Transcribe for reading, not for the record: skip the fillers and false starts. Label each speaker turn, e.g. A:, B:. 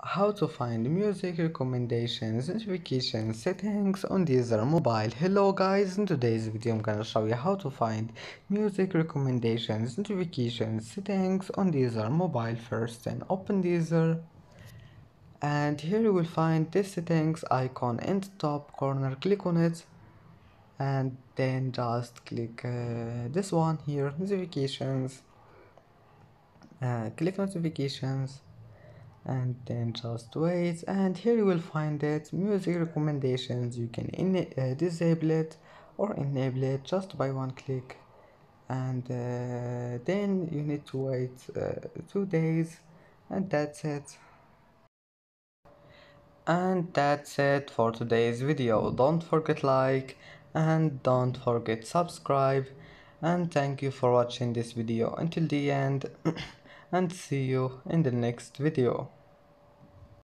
A: how to find music recommendations notification settings on Deezer mobile. Hello guys, in today's video I'm gonna show you how to find music recommendations notifications settings on Deezer mobile. First, then open Deezer, and here you will find this settings icon in the top corner. Click on it, and then just click this one here, notifications. Click notifications, and then just wait, and here you will find it music recommendations. You can disable it or enable it just by one click, and then you need to wait 2 days, and that's it. And that's it for today's video. Don't forget like, and don't forget subscribe, and thank you for watching this video until the end and see you in the next video.